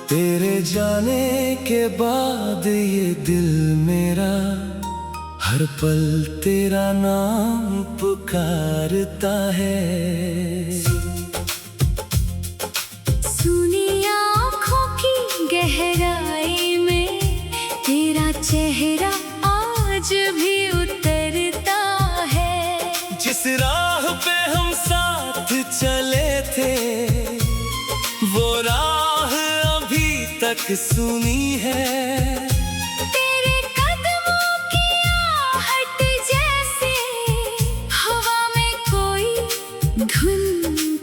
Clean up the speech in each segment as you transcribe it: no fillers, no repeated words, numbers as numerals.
तेरे जाने के बाद ये दिल मेरा हर पल तेरा नाम पुकारता है। सुनी आँखों की गहराई में तेरा चेहरा आज भी उतरता है। जिस राह पे हम साथ चले थे वो राह अभी तक सुनी है। तेरे कदमों की आहट जैसे हवा में कोई धुन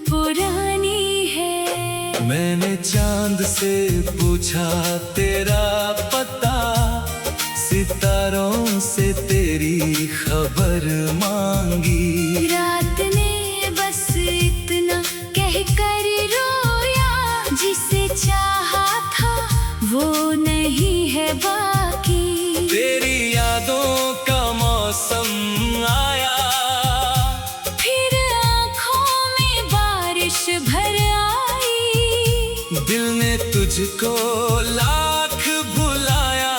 पुरानी है। मैंने चांद से पूछा तेरा पता, सितारों से तेरी खबर मांगी। रात ने बस इतना कह कर रोया, जिसे चाहा था वो नहीं है बाकी। तेरी यादों का मौसम आया, फिर आँखों में बारिश भर आई। दिल ने तुझको लाख भुलाया,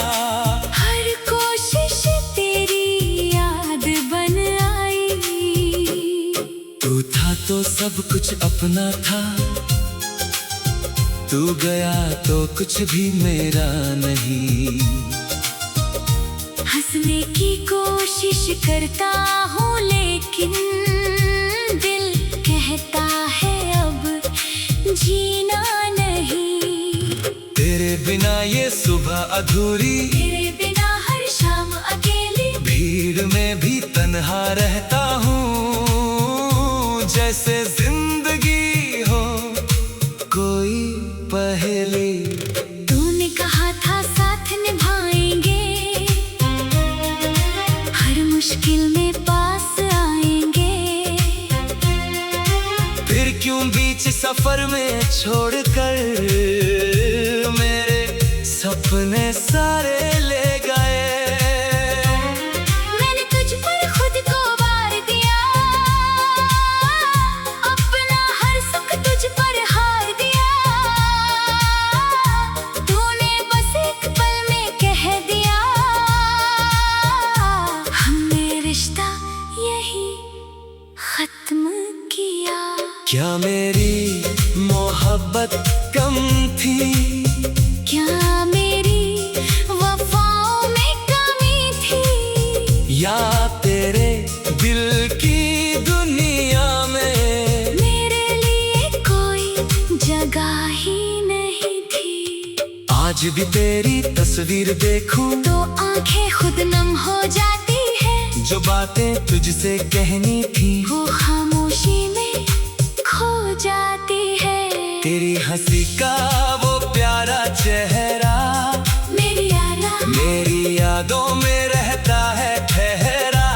हर कोशिश तेरी याद बन आई। तू था तो सब कुछ अपना था, तू गया तो कुछ भी मेरा नहीं। हंसने की कोशिश करता हूँ लेकिन दिल कहता है अब जीना नहीं। तेरे बिना ये सुबह अधूरी, तेरे बिना हर शाम अकेली। भीड़ में भी तन्हा रहता हूँ, जैसे जिंदगी हो कोई पहेली। तूने कहा था साथ निभाएंगे, हर मुश्किल में पास आएंगे। फिर क्यों बीच सफर में छोड़कर मेरे सपने सारे ले गए। मैंने तुझ पर खुद को वार दिया, अपना हर सुख तुझ पर हार दिया। तूने बस एक पल में कह दिया, हमने रिश्ता यही खत्म किया। क्या मेरी मोहब्बत कम थी, क्या मेरी वफाओं में कमी थी, या तेरे दिल की दुनिया में मेरे लिए कोई जगह ही नहीं थी। आज भी तेरी तस्वीर देखूं तो आंखें खुद नम हो जाती है। जो बातें तुझसे कहनी थी वो खामोशी में खो जाती है। तेरी हंसी का वो प्यारा चेहरा मेरी यादों में रहता है ठहरा।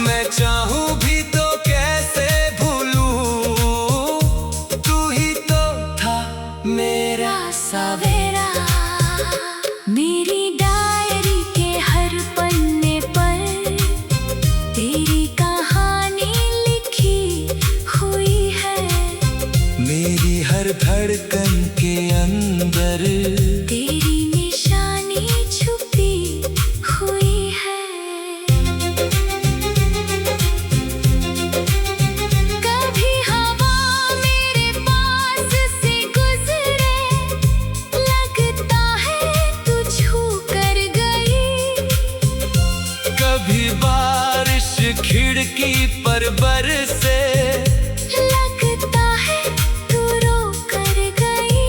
मैं चाहूं भी तो कैसे भूलूं, तू ही तो था मेरा सवेरा। मेरी डायरी के हर पन्ने पर तेरी कहानी लिखी हुई है। मेरी हर धड़कन के अंदर तेरी निशानी छुपी हुई है। कभी हवा मेरे पास से गुजरे, लगता है तू छू कर गई। कभी बारिश खिड़की पर बरसे, लगता है तू रो कर गई।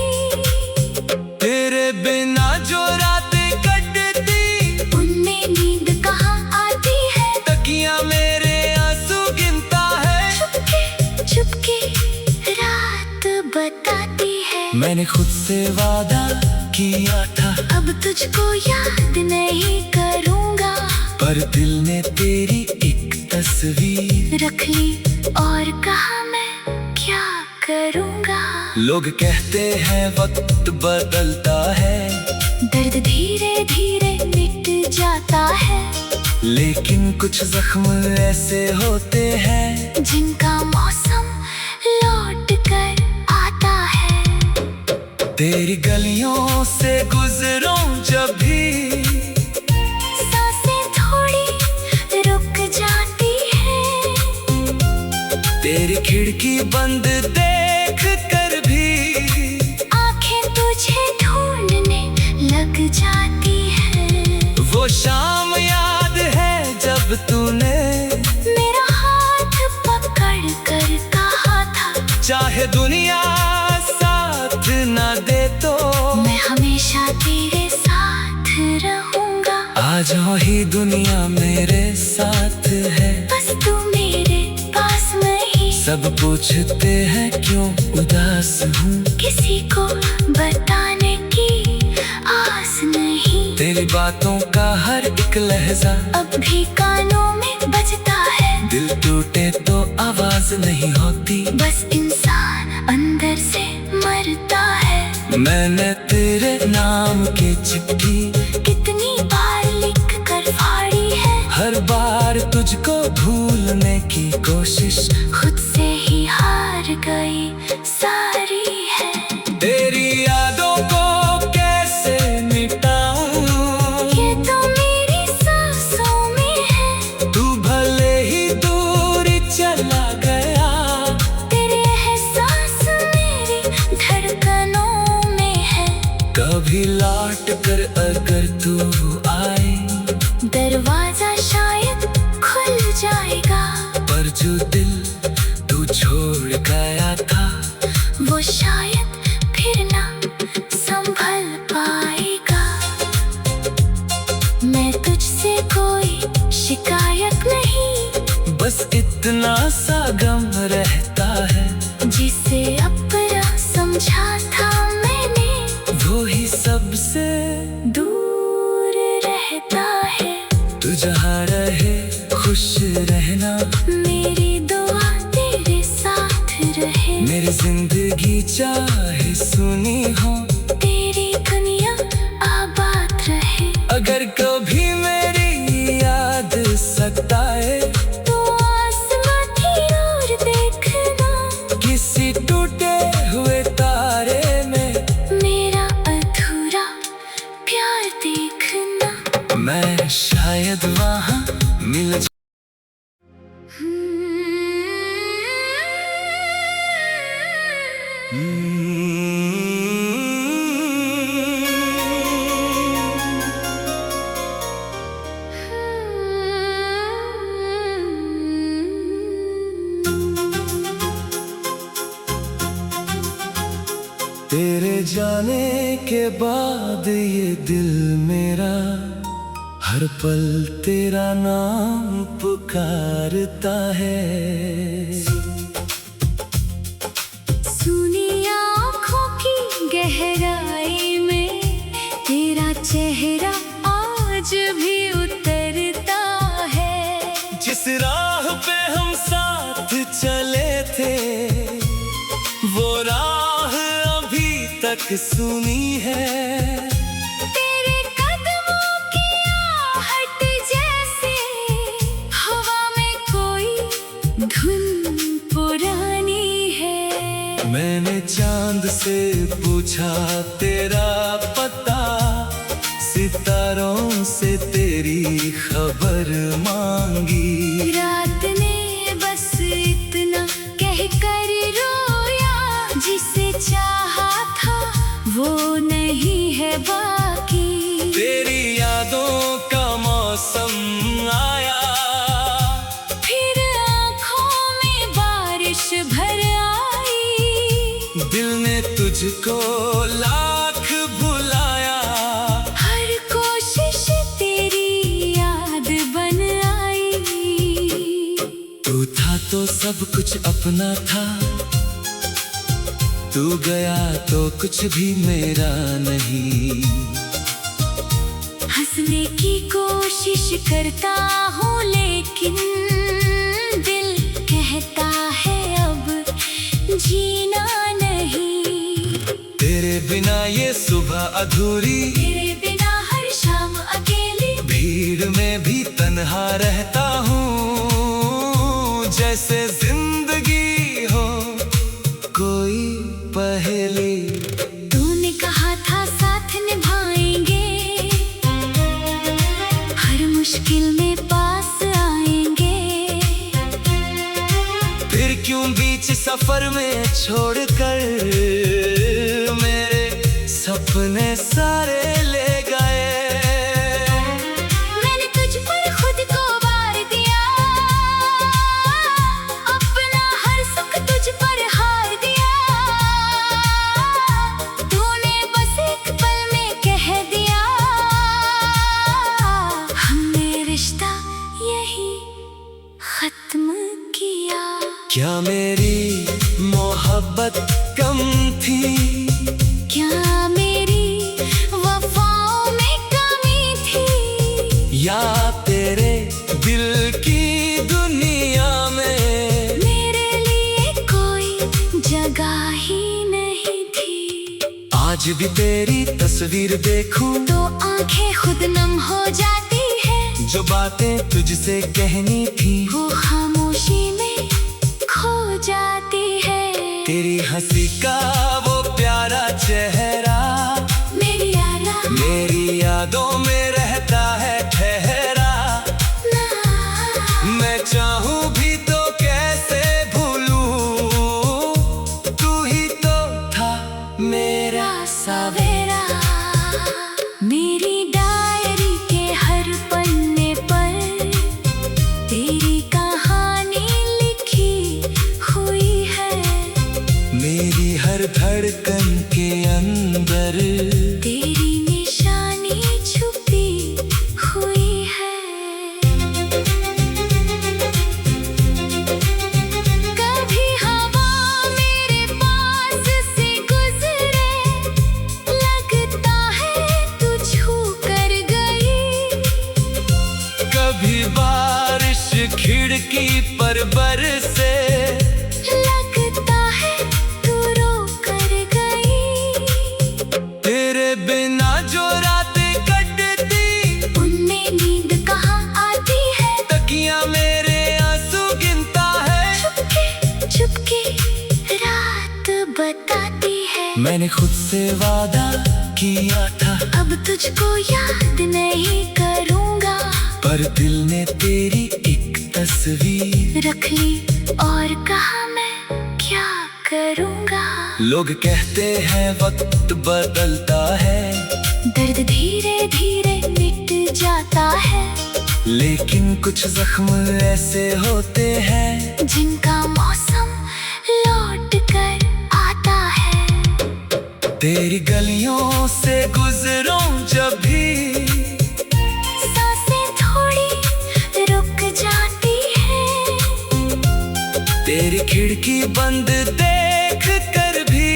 तेरे बिना जो रातें कटती उनमें नींद कहाँ आती है। तकिया मेरे आंसू गिनता है, चुपके चुपके रात बताती है। मैंने खुद से वादा किया था अब तुझको याद नहीं करूँगा, पर दिल ने तेरी एक तस्वीर रख ली और कहा मैं क्या करूँगा। लोग कहते हैं वक्त बदलता है, दर्द धीरे धीरे मिट जाता है, लेकिन कुछ जख्म ऐसे होते हैं जिनका मौसम लौट कर आता है। तेरी गलियों से गुजरूं जब भी सांसें थोड़ी रुक जाती है, तेरी खिड़की बंद देख कर भी आंखें तुझे ढूंढने लग जाती है। वो शाम याद है जब तूने मेरा हाथ पकड़ कर कहा था, चाहे दुनिया साथ ना दे तो मैं हमेशा तेरे साथ रहूंगा। आज ही दुनिया मेरे साथ है, बस तू मेरे पास नहीं। सब पूछते हैं क्यों उदास हूँ, किसी को बताने की आस नहीं। तेरी बातों का हर एक लहजा अब भी कानों में बजता है, दिल टूटे तो आवाज नहीं होती, बस इंसान अंदर से मरता है। मैंने तेरे नाम की चिट्ठी कितनी बार लिख कर फाड़ी है, हर बार तुझको भूलने की कोशिश खुद से ही हार गई सारी है। तेरी यादों को कैसे मिटाऊं, ये तो मेरी सांसों में है, तू भले ही दूर चला गया, तेरे एहसास मेरी धड़कनों में है। कभी लौट कर अगर तू आए, दरवाजा शायद खुल जाएगा, पर जो दिल तू छोड़ गया था वो शायद फिर ना संभल पाएगा। मैं तुझसे कोई शिकायत नहीं, बस इतना सा गम रहता है, जिसे अपना समझा था मैंने वो ही सबसे दूर रहता है। तू जहाँ रहे खुश रहना, मेरी दुआ तेरे साथ रहे, मेरी जिंदगी चाहे सुनी हो, तेरी दुनिया आबाद रहे। अगर कभी मेरी याद सताए तो आसमां की ओर देखना, किसी टूटे हुए तारे में मेरा अधूरा प्यार देखना। मैं शायद वहाँ मिल तेरे जाने के बाद ये दिल मेरा हर पल तेरा नाम पुकारता है। सुनी आँखों की गहराई में तेरा चेहरा आज भी उतरता है। जिस राह पे हम साथ चले थे वो राह अभी तक सुनी है। तेरे कदमों की आहट जैसे हवा में कोई धुन पुरानी है। मैंने चांद से पूछा तेरा पता, सितारों से तेरी खबर मांगी। रात ने बस इतना कह कर रोया, जिसे चाहा था वो नहीं है बाकी। तेरी यादों का मौसम आया, फिर आँखों में बारिश भर आई। दिल ने तुझको लाख भुलाया, हर कोशिश तेरी याद बन आई। तू था तो सब कुछ अपना था, तू गया तो कुछ भी मेरा नहीं। हंसने की कोशिश करता हूँ लेकिन ये सुबह अधूरी, तेरे बिना हर शाम अकेली, भीड़ में भी तन्हा रहता हूँ, जैसे जिंदगी हो कोई पहेली। तूने कहा था साथ निभाएंगे, हर मुश्किल में पास आएंगे, फिर क्यों बीच सफर में छोड़कर मेरे सपने सारे ले गए। मैंने तुझ पर खुद को वार दिया, अपना हर सुख तुझ पर हार दिया, तूने बस एक पल में कह दिया, हमने रिश्ता यही खत्म किया। क्या मेरी मोहब्बत कम थी, क्या मेरी वफाओं में कमी थी, या तेरे दिल की दुनिया में मेरे लिए कोई जगह ही नहीं थी। आज भी तेरी तस्वीर देखूं तो आंखें खुद नम हो जाती है, जो बातें तुझसे कहनी थी वो खामोशी में खो जाती है। तेरी हंसी का वो प्यारा चेहरा मेरी यादों में रहता है ठहरा। मैं चाहूं भी तो कैसे भूलूं, तू ही तो था मेरा सवेरा। मेरी डायरी के हर पन्ने पर तेरी कहानी लिखी हुई है, मेरी हर धड़कन के अंदर तेरी निशानी छुपी हुई है। कभी हवा मेरे पास से गुजरे, लगता है तू छू कर गई, कभी बारिश खिड़की पर बरसे, लगता है तू रो कर गई, तेरे बिना जो रातें कटती उनमें नींद कहाँ आती है, तकिया मेरे आंसू गिनता है। चुपके चुपके रात बताती है। मैंने खुद से वादा किया था अब तुझको याद नहीं करूँगा, पर दिल ने तेरी एक तस्वीर रख ली और कहा मैं क्या करूँगा। लोग कहते हैं वक्त बदलता है, दर्द धीरे धीरे मिट जाता है, लेकिन कुछ जख्म ऐसे होते हैं जिनका मौसम लौट कर आता है। तेरी गलियों से गुजरूं जब भी, सांसें थोड़ी रुक जाती है, तेरी खिड़की बंद देख कर भी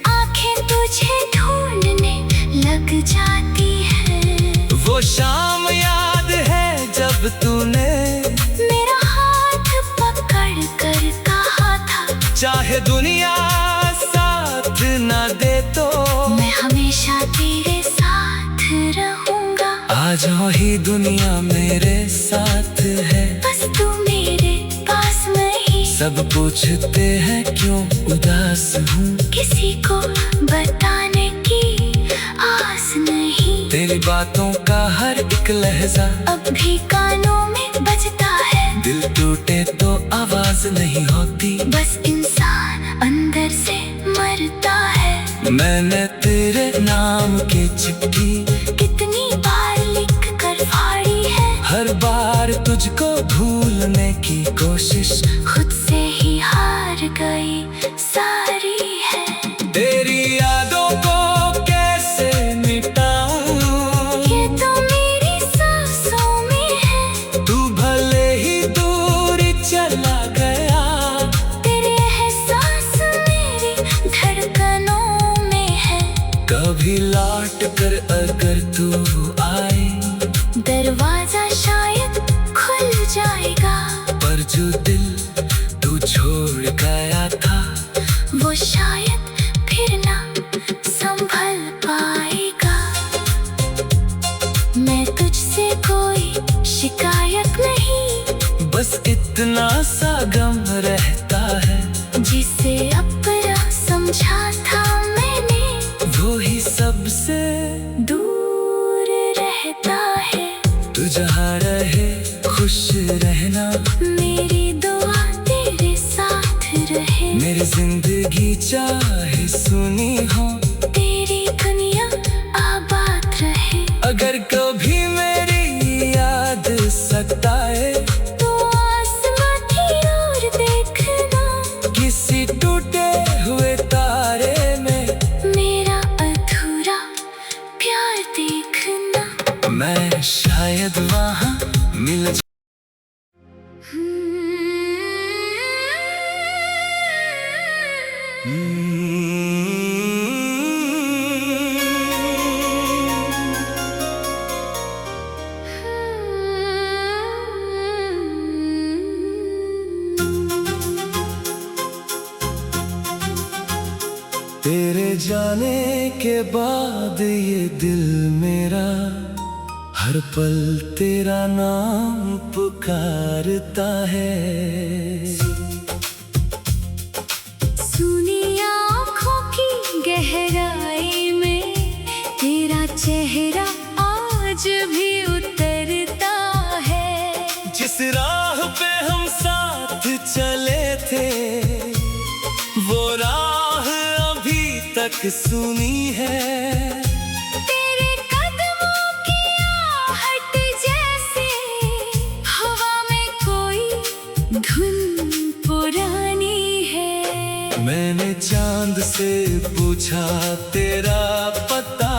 आंखें तुझे ढूंढने लग जाती है। वो शाम याद है जब तूने मेरा हाथ पकड़ कर कहा था, चाहे दुनिया साथ न दे तो मैं हमेशा तेरे साथ रहूँगा। आज ही दुनिया मेरे साथ है, बस तू मेरे पास नहीं। सब पूछते हैं क्यों उदास हूँ, किसी को बताने की आस नहीं। तेरी बातों का हर एक लहजा अब भी कानों में बजता है, दिल टूटे तो आवाज नहीं होती, बस इंसान अंदर से मरता है। मैंने तेरे नाम की चिट्ठी कितनी बार लिख कर फाड़ी है, हर बार तुझको भूलने की कोशिश खुद से ही हार गई सारी है। तेरी यादों को कैसे मिटाऊं, ये तो मेरी सांसों में है, तू भले ही दूर चला गया, तेरे एहसास मेरी धड़कनों में है। कभी लौट कर अगर तू आए, दरवाजा शायद खुल जाएगा, पर जो दिल तू छोड़ गया था वो शायद फिर ना संभल इतना सा गम रहता है। जिसे अपना समझा था मैंने वो ही सबसे दूर रहता है। तू जहाँ रहे खुश रहना, मेरी दुआ तेरे साथ रहे। मेरी जिंदगी चाहे सुनी हो, तेरी दुनिया आबाद रहे। अगर कभी मेरी याद सताए तो आसमां की ओर देखना, किसी टूटे हुए तारे में मेरा अधूरा प्यार देखना। मैं शायद वहाँ मिल तेरे जाने के बाद ये दिल मेरा हर पल तेरा नाम पुकारता है। सुनी आँखों की गहराई में तेरा चेहरा आज भी उतरता है। जिस राह पे हम साथ चले थे वो राह अभी तक सुनी है। तेरे कदमों की आहट जैसे हवा में कोई धुन पुरानी है। मैंने चांद से पूछा तेरा पता,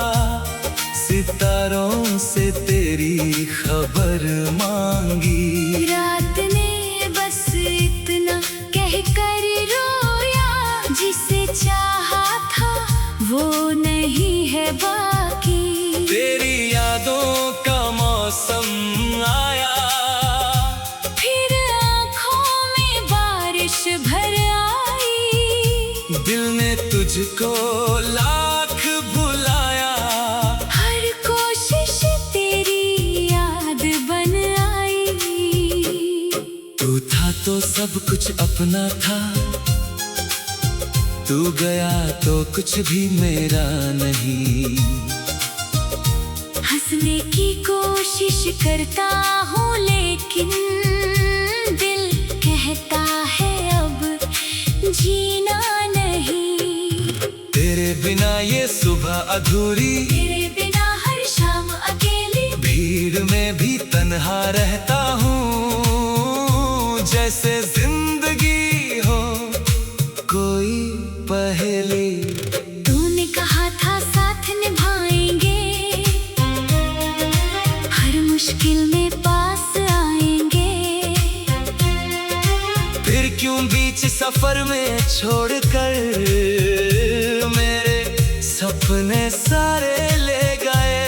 सितारों से तेरी खबर मांगी। रात ने बस इतना कह कर रोया, जिसे चाहा था वो नहीं है बाकी। तेरी यादों का मौसम आया, फिर आँखों में बारिश भर आई। दिल ने तुझको लाख भुलाया, हर कोशिश तेरी याद बन आई। तू था तो सब कुछ अपना था, तू गया तो कुछ भी मेरा नहीं। हंसने की कोशिश करता हूँ लेकिन दिल कहता है अब जीना नहीं। तेरे बिना ये सुबह अधूरी, तेरे बिना हर शाम अकेली। भीड़ में भी तन्हा रहता हूँ, जैसे जिंदगी हो कोई पहेली। तूने कहा था साथ निभाएंगे, हर मुश्किल में पास आएंगे। फिर क्यों बीच सफर में छोड़कर मेरे सपने सारे ले गए।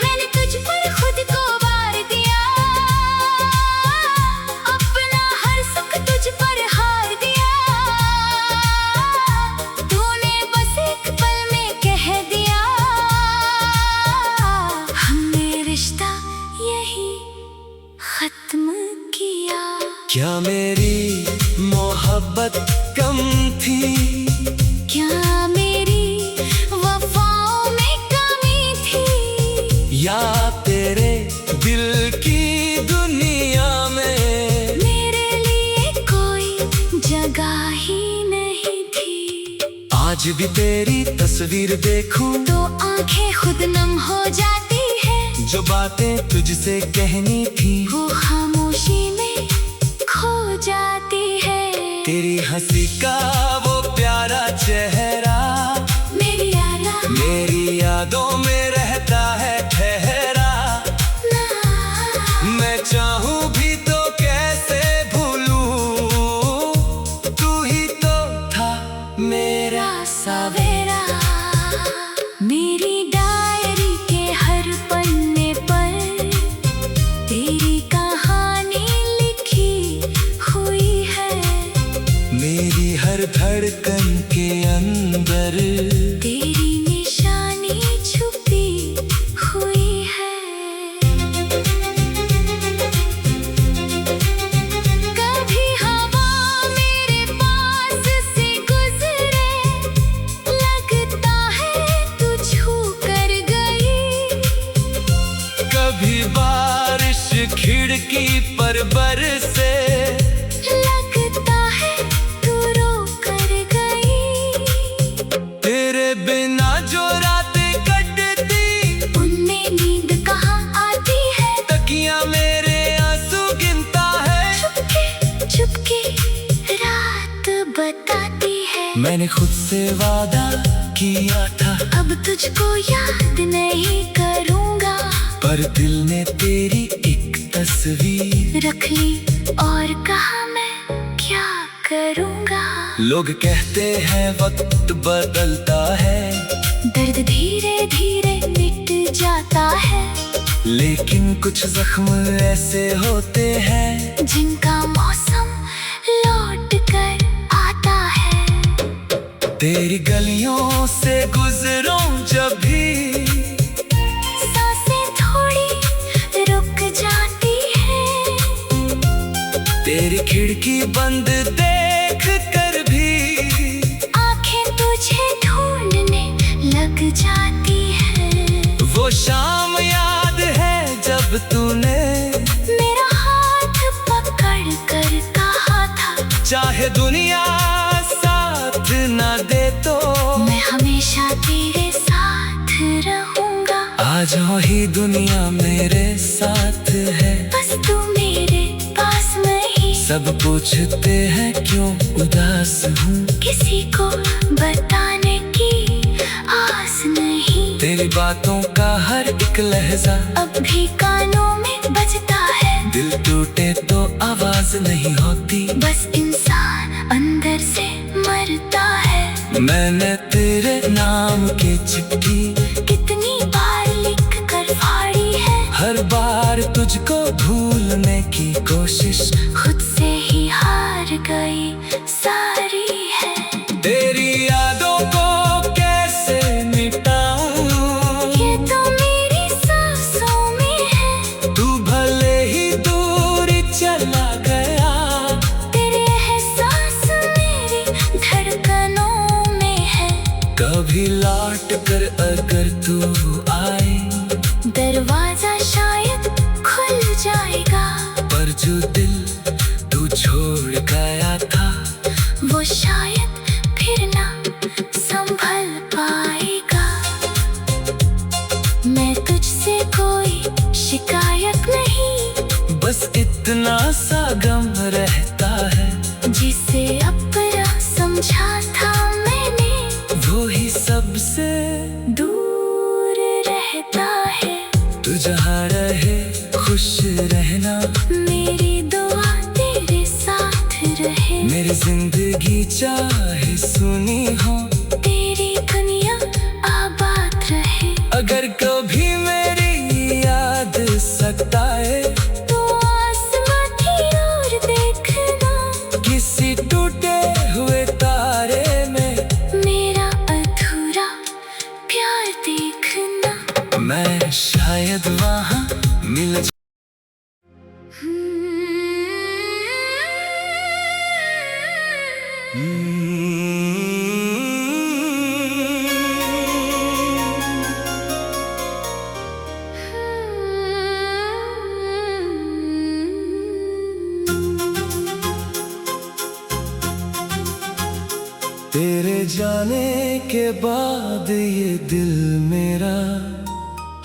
मैंने तुझ पर खुद को वार दिया, अपना हर सुख तुझ पर हार दिया। तूने बस एक पल में कह दिया, हमने रिश्ता यही खत्म किया। क्या मेरी मोहब्बत कम थी, क्या मेरी वफाओं में कमी थी, या तेरे दिल की दुनिया में मेरे लिए कोई जगह ही नहीं थी। आज भी तेरी तस्वीर देखूं तो आंखें खुद नम हो जाती है। जो बातें तुझसे कहनी थी वो खामोशी में खो जाती है। तेरी हंसी का वो प्यारा चेहरा मेरी यादों में रहता है ठहरा। मैं चाहूं भी तो कैसे भूलूं, तू ही तो था मेरा सवेरा। मेरी डायरी के हर पन्ने पर तेरी कहानी लिखी हुई है। मेरी हर धड़कन के अंदर तेरी निशानी छुपी हुई है। मैंने खुद से वादा किया था, अब तुझको याद नहीं करूँगा। पर दिल ने तेरी एक तस्वीर रख ली और कहा मैं क्या करूँगा। लोग कहते हैं वक्त बदलता है, दर्द धीरे धीरे मिट जाता है, लेकिन कुछ जख्म ऐसे होते हैं जिनका मौसम लौट कर आता है। तेरी गलियों से गुजरूं जब भी, सांसें थोड़ी रुक जाती है, तेरी खिड़की बंद देख कर भी आंखें तुझे ढूंढने लग जाती है। वो शाम याद है जब तूने मेरा हाथ पकड़ कर कहा था, चाहे दुनिया साथ ना दे तो मैं हमेशा तेरे साथ रहूंगा। आज वही दुनिया मेरे साथ है, बस तू मेरे पास नहीं। सब पूछते हैं क्यों उदास हूँ, किसी को बताने की आस नहीं। तेरी बातों का हर एक लहजा अब भी कानों में बजता है, दिल टूटे तो आवाज नहीं होती, बस इंसान अंदर से मरता है। मैंने तेरे नाम की चिट्ठी कितनी बार लिख कर फाड़ी है, हर बार तुझको भूलने की कोशिश खुद से ही हार गई सारी है। तेरी यादों को कैसे मिटाऊं, ये तो मेरी सांसों में है, तू भले ही दूर चला गया, तेरे एहसास मेरी धड़कनों में है। कभी लौट कर अगर तू आए, दरवाजा शायद खुल जाएगा, पर जो दिल तू छोड़ गया था वो शायद फिर ना संभल पाएगा। मैं तुझसे कोई शिकायत नहीं, बस इतना सा गम रहता है, जिसे अपना समझा था मैंने वो ही सबसे दूर रहता है। तू जहाँ रहे खुश रहना, मेरी दुआ तेरे साथ रहे, मेरी जिंदगी चाहे सुनी हो, तेरी दुनिया आबाद रहे। अगर कभी मेरी याद सताए तो आसमां की ओर देखना, किसी टूटे हुए तारे में मेरा अधूरा प्यार देखना। मैं शायद वहाँ मिल तेरे जाने के बाद ये दिल मेरा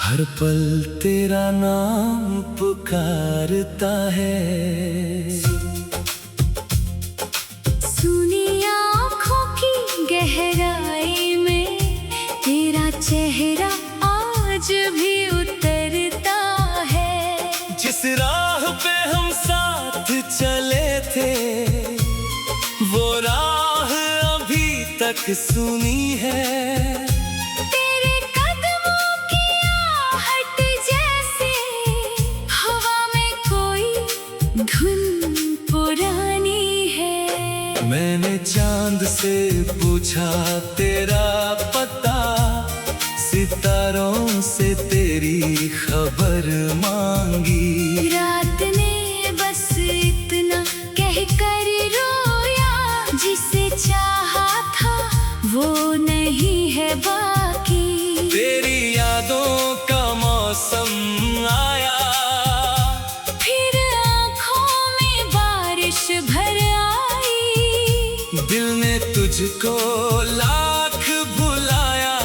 हर पल तेरा नाम पुकारता है। सुनी आँखों की गहराई में तेरा चेहरा आज भी उतरता है। जिस राह पे हम साथ चले थे वो राह अभी तक सुनी है। तेरे कदमों की आहट जैसे हवा में कोई धुन पुरानी है। मैंने चांद से पूछा तेरा पता, सितारों से तेरी खबर मांगी। रात ने बस इतना कह कर रोया, जिसे चाहा था वो नहीं है बाकी। तेरी यादों का मौसम आया, फिर आँखों में बारिश भर आई। दिल ने तुझको लाख भुलाया,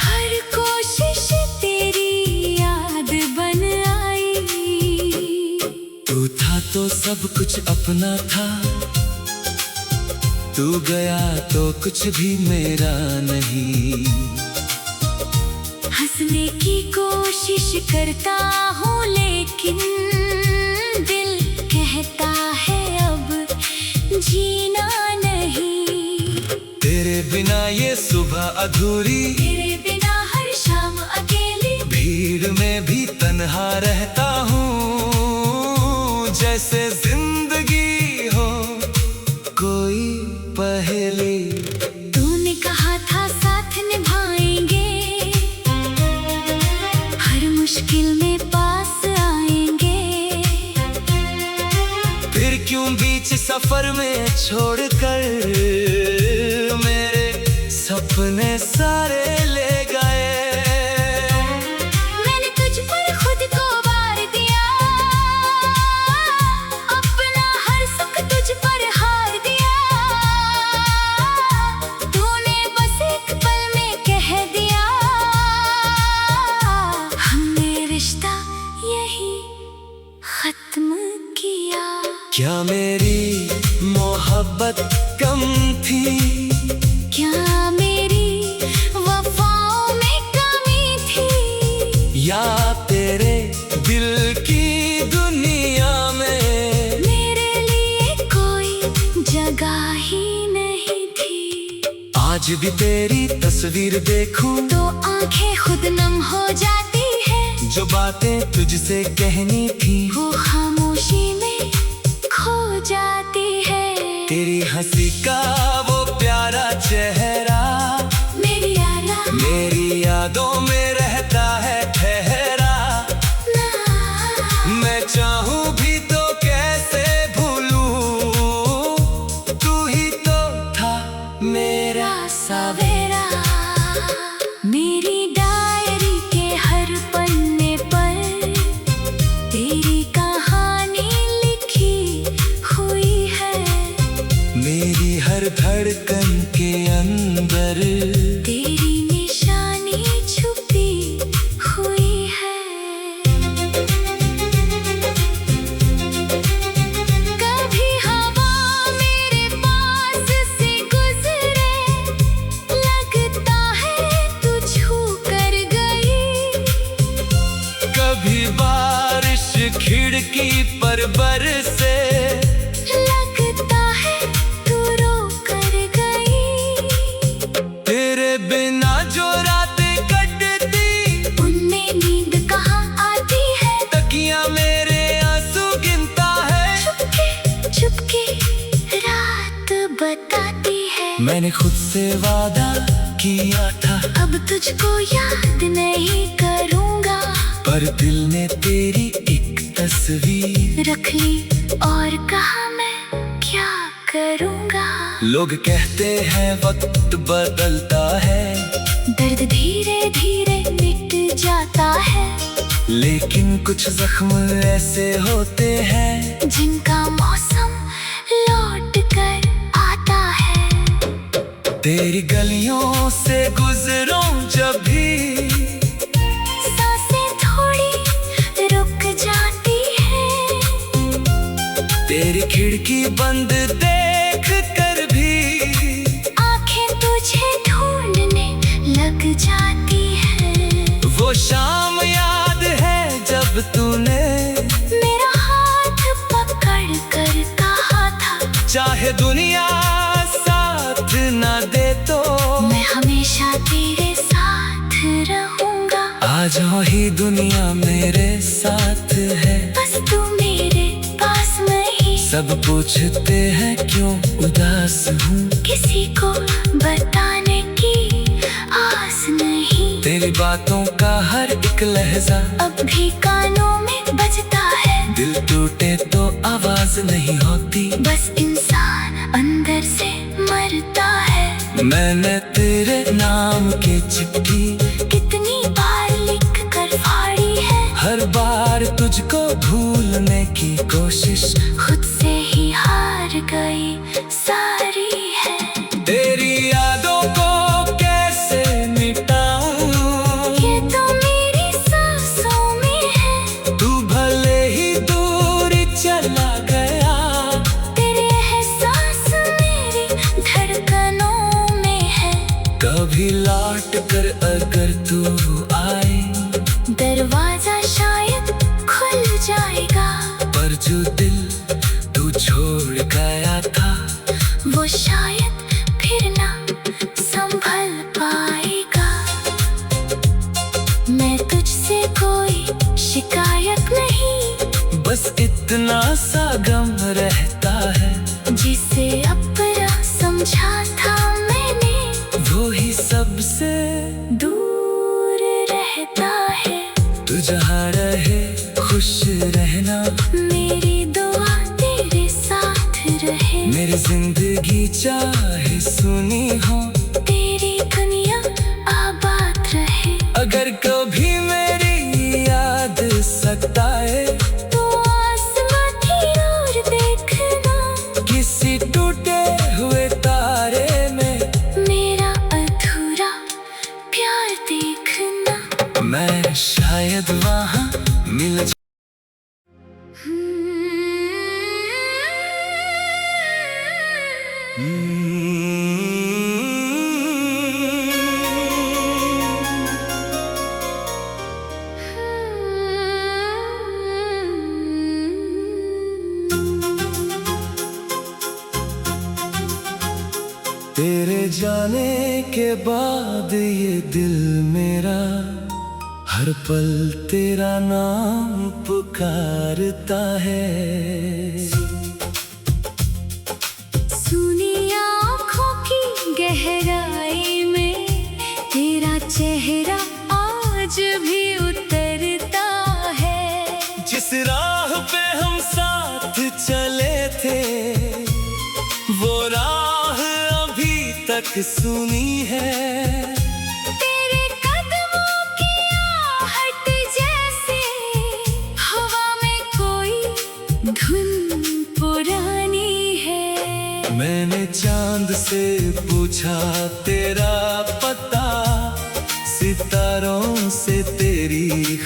हर कोशिश तेरी याद बन आई। तू था तो सब कुछ अपना था, तू गया तो कुछ भी मेरा नहीं। हंसने की कोशिश करता हूँ लेकिन दिल कहता है अब जीना नहीं। तेरे बिना ये सुबह अधूरी, तेरे बिना हर शाम अकेली, भीड़ में भी तन्हा रहता हूँ जैसे जिंदगी हो कोई पहेली। तूने कहा था साथ निभाएंगे, हर मुश्किल में पास आएंगे। फिर क्यों बीच सफर में छोड़कर मेरे सपने सारे ले गए। मैंने तुझ पर खुद को वार दिया, अपना हर सुख तुझ पर हार दिया। तूने बस एक पल में कह दिया, हमने रिश्ता यही खत्म किया। क्या मेरी मोहब्बत कम थी, क्या मेरी वफाओं में कमी थी, या तेरे दिल की दुनिया में मेरे लिए कोई जगह ही नहीं थी। आज भी तेरी तस्वीर देखूं तो आंखें खुद नम हो जाती है, जो बातें तुझसे कहनी थी वो खामोशी में खो जाती है। तेरी हंसी का वो प्यारा चेहरा मेरी यादों में रहता है ठहरा। मैं चाहूं भी तो कैसे भूलूं, तू ही तो था मेरा सवेरा। मेरी डायरी के हर पन्ने पर तेरी कहानी लिखी हुई है, मेरी हर धड़कन के अंदर तेरी निशानी छुपी हुई है। कभी हवा मेरे पास से गुजरे, लगता है तू छू कर गई। कभी बारिश खिड़की पर बरसे, लगता है तू रो कर गई। तेरे बिना जो रातें कटती, उनमें नींद कहाँ आती है, तकिया मेरे आंसू गिनता है। चुपके चुपके रात बताती है। मैंने खुद से वादा किया था, अब तुझको याद नहीं करूँगा, पर दिल ने तेरी एक तस्वीर रख ली और कहा मैं क्या करूँगा। लोग कहते हैं वक्त बदलता है, दर्द धीरे धीरे मिट जाता है, लेकिन कुछ जख्म ऐसे होते हैं जिनका मौसम लौट कर आता है। तेरी गलियों से गुजरूं जब भी, सांसें थोड़ी रुक जाती है, तेरी खिड़की बंद देख कर भी आंखें तुझे ढूंढने लग जाती है। वो शाम याद है जब तूने मेरा हाथ पकड़ कर कहा था, चाहे दुनिया साथ ना दे तो मैं हमेशा तेरे साथ रहूँगा। आज ही दुनिया मेरे साथ है, बस तू मेरे पास नहीं। सब पूछते हैं क्यों उदास हूँ, किसी को बताने की आस नहीं। तेरी बातों का हर एक लहजा अब भी कानों में बजता है, दिल टूटे तो आवाज नहीं होती, बस इंसान अंदर से मरता है। मैंने तेरे नाम की चिट्ठी कितनी बार लिख कर फाड़ी है, हर बार तुझको भूलने की कोशिश खुद से ही हार गई सारी है। तेरी यादों को कैसे मिटाऊं, ये तो मेरी सांसों में है, तू भले ही दूर चला गया, तेरे एहसास मेरी सा गम रहता है। जिसे अपना समझा था मैंने, वो ही सबसे दूर रहता है। तू जहाँ रहे खुश रहना, मेरी दुआ तेरे साथ रहे। मेरी जिंदगी चाहे सुनी हो, तेरी दुनिया आबाद रहे। अगर कभी मेरी याद सताए, तो आसमां की ओर देखना, किसी टूटे हुए तारे में मेरा अधूरा प्यार देखना। मैं शायद वहाँ मिल तेरे जाने के बाद ये दिल मेरा हर पल तेरा नाम पुकारता है। सुनी आँखों की गहराई में तेरा चेहरा आज भी उतरता है। जिस राह पे हम साथ चले थे, वो राह अभी तक सुनी है। तेरे कदमों की आहट जैसे हवा में कोई धुन पुरानी है। मैंने चांद से पूछा तेरा पता, सितारों से तेरी